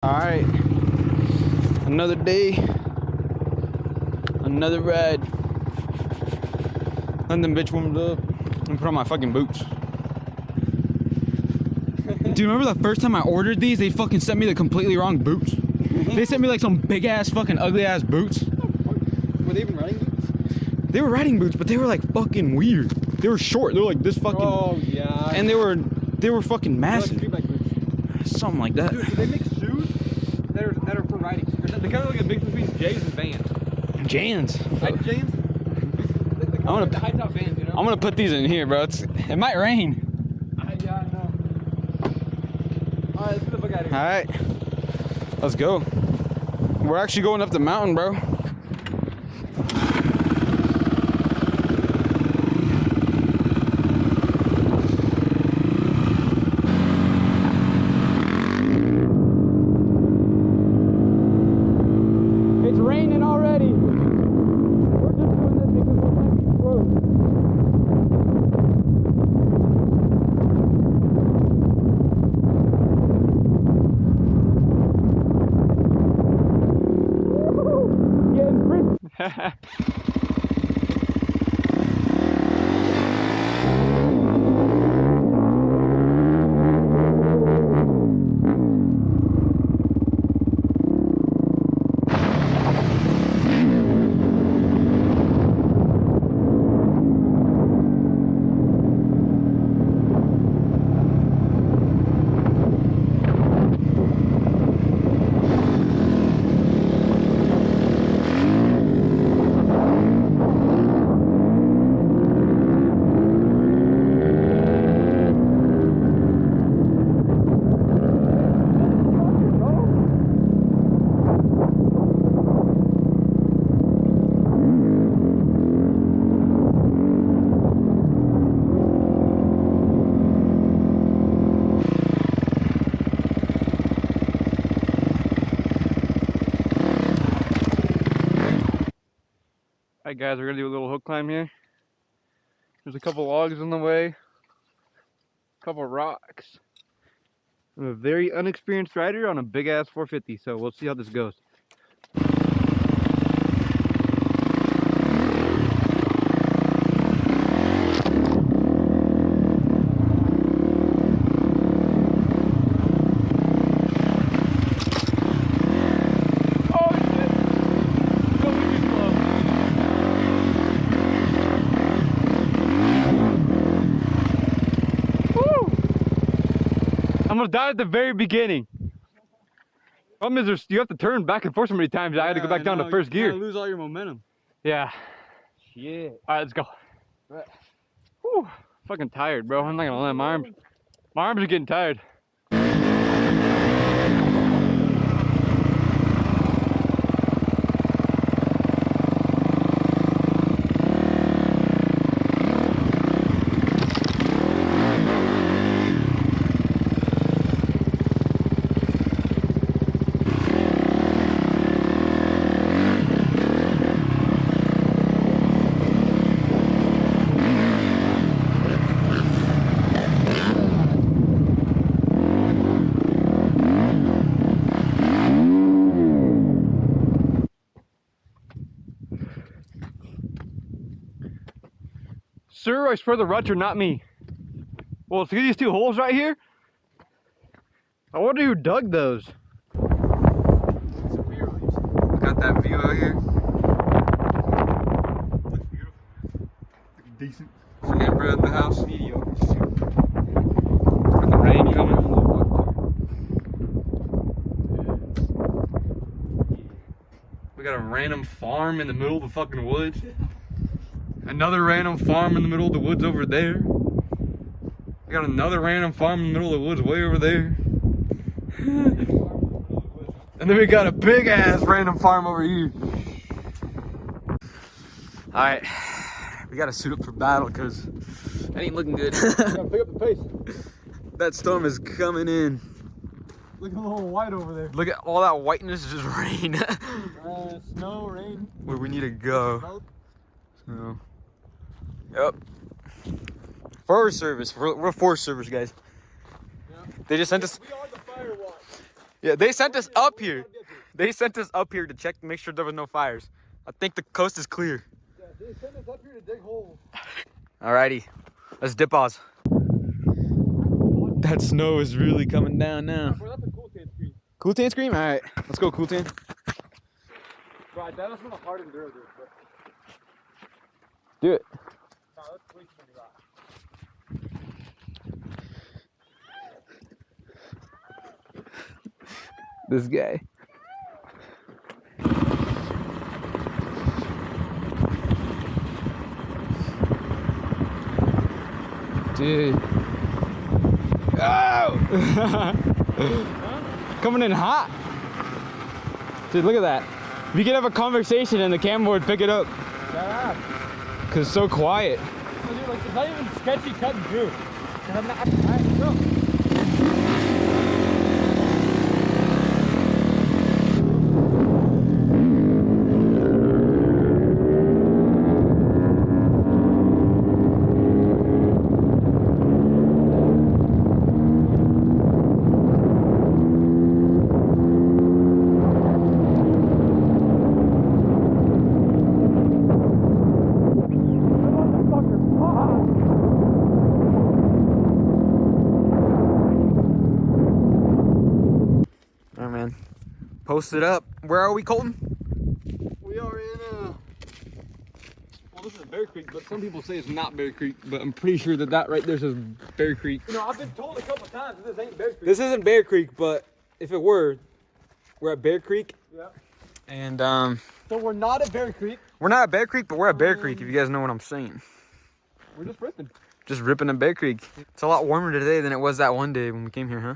All right, another day, another ride. London bitch warmed up and put on my fucking boots. Dude, remember the first time I ordered these? They fucking sent me the completely wrong boots. They sent me like some big ass fucking ugly ass boots. Were they even riding boots? They were riding boots, but they were like fucking weird. They were short. They were like this fucking. Oh yeah. And they were fucking massive. Like boots. Something like that. Dude, so they make shoes that are for riding. They kind of like a mix between J's and Vans. Jans. Like Jans. I'm high top Vans, you know. gonna put these in here, bro. It might rain. Yeah, I know. All right, let's get the fuck out of here. All right, let's go. We're actually going up the mountain, bro. It's raining already. We're just doing this because we're trying to keep the road. Getting frisky. Alright guys, we're gonna do a little hook climb here. There's a couple logs in the way, a couple rocks. I'm a very unexperienced rider on a big ass 450, so we'll see how this goes. I'm gonna die at the very beginning. Problem is, you have to turn back and forth so many times. I had to go back down to first gear. You lose all your momentum. Yeah. Shit. All right, let's go. Right. Whew. Fucking tired, bro. I'm not gonna lie. My arms are getting tired. Sir, I swear the ruts are not me. Well, see these two holes right here? I wonder who dug those. Got that view out here. Looks beautiful. Looks decent. Forget bread in the house. Mediocre. Got the rain coming. We got a random farm in the middle of the fucking woods. Another random farm in the middle of the woods over there. We got another random farm in the middle of the woods way over there. And then we got a big ass random farm over here. Alright, we gotta suit up for battle because that ain't looking good. Gotta pick up the pace. That storm is coming in. Look a little white over there. Look at all that whiteness, just rain. Snow, rain. Where we need to go. So, yep. Forest Service. We're Forest Service, guys. Yeah. They just sent us. We are the fire watch. Yeah, they sent us up here. They sent us up here to check to make sure there was no fires. I think the coast is clear. Yeah, they sent us up here to dig holes. Alrighty, let's dip ours. That snow is really coming down now. Bro, that's a cool tan screen. Cool tan scream? Alright, let's go cool tan. Bro, that was from a hard enduro, dude. But... Do it. Nah, that's way too many rocks. This guy. Dude. Oh! Coming in hot. Dude, look at that. We could have a conversation and the camera would pick it up. Yeah. Cause it's so quiet. Dude, like, it's not even sketchy cutting through. And I'm not. Alright, let's go. Alright, man. Post it up. Where are we, Colton? We are in well, this is Bear Creek, but some people say it's not Bear Creek, but I'm pretty sure that right there says Bear Creek. You know, I've been told a couple times that this ain't Bear Creek. This isn't Bear Creek, but if it were, we're at Bear Creek. Yeah. And So we're not at Bear Creek. we're not at Bear Creek, but we're at Bear Creek, if you guys know what I'm saying. We're just ripping. Just ripping at Bear Creek. It's a lot warmer today than it was that one day when we came here, huh?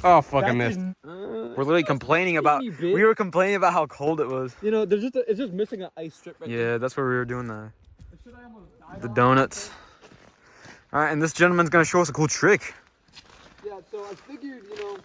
Oh, fuck, I missed. We're literally complaining about, we were complaining about how cold it was. You know, there's just it's just missing an ice strip right there. Yeah, that's where we were doing the donuts. All right, and this gentleman's gonna show us a cool trick. Yeah, so I figured, you know,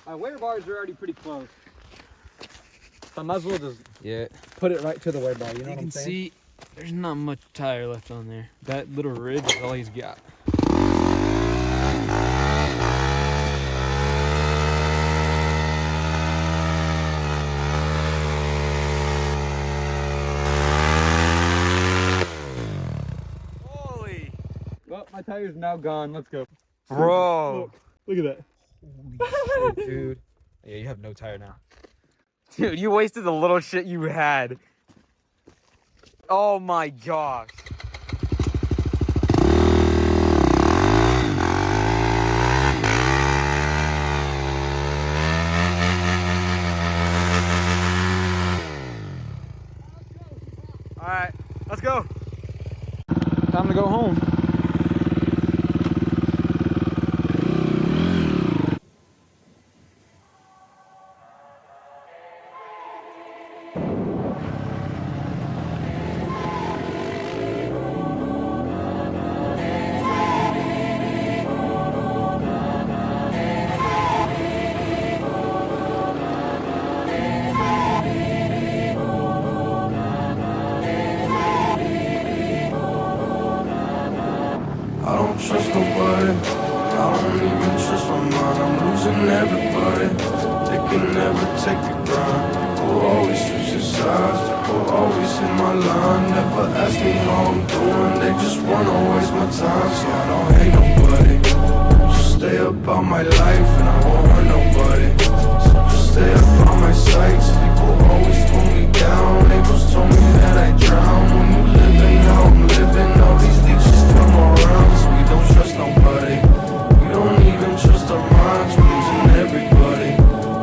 my wear bars are already pretty close. So I might as well just put it right to the wear bar, you know what I'm saying? See, there's not much tire left on there. That little ridge is all he's got. Holy! Well, my tire's now gone. Let's go. Bro! Look at that. Holy shit, dude. Yeah, you have no tire now. Dude, you wasted the little shit you had. Oh my gosh. Alright, let's go. Time to go home. I don't trust nobody. I don't even trust my mind. I'm losing everybody. They can never take the grind. People always switching sides. People always in my line. Never ask me how I'm doing. They just wanna waste my time. So I don't hate nobody. Just stay about my life and I won't hurt nobody. So just stay about my sights. People always pull me down. Neighbors told me that I drown. When you living how I'm living, all these leeches come around. So we don't trust nobody. We don't even trust our minds. We're losing everybody.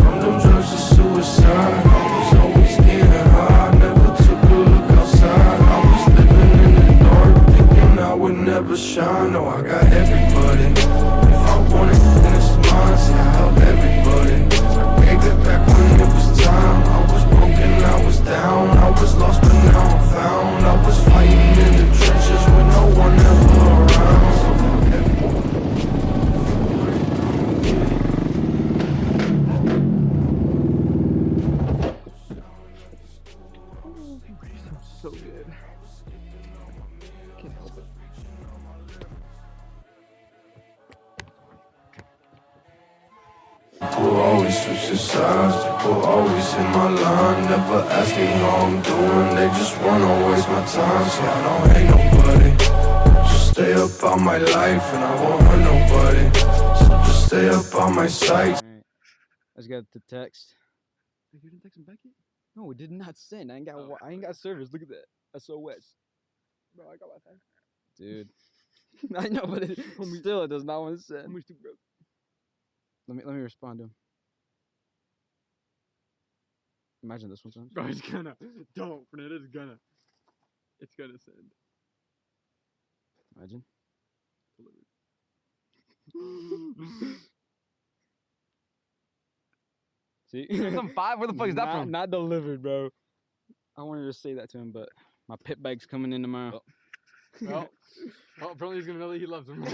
From them drugs to suicide. I was always getting high. Never took a look outside. I was living in the dark, thinking I would never shine. No, I got everybody. If I want it, then it's mine. See, I help People always switching sides, people always in my line. Never ask me how I'm doing, they just wanna waste my time. See, I don't hate nobody, just stay up on my life, and I won't hurt nobody. So just stay up on my sight. Alright. I just got the text. You didn't text him back yet? No, it did not send. I ain't got Oh, I ain't got service. Look at that. SOS. Bro, I got Wi-Fi. Dude. I know, but still it does not want to send. Homie's too broke. Let me respond to him. Imagine this one sends. Bro, it's gonna. Don't, Fernand. It's gonna. It's gonna send. Imagine. See? Some 5? Where the fuck is that Not- from? Not delivered, bro. I wanted to say that to him, but my pit bag's coming in tomorrow. Well, apparently he's gonna know that he loves him.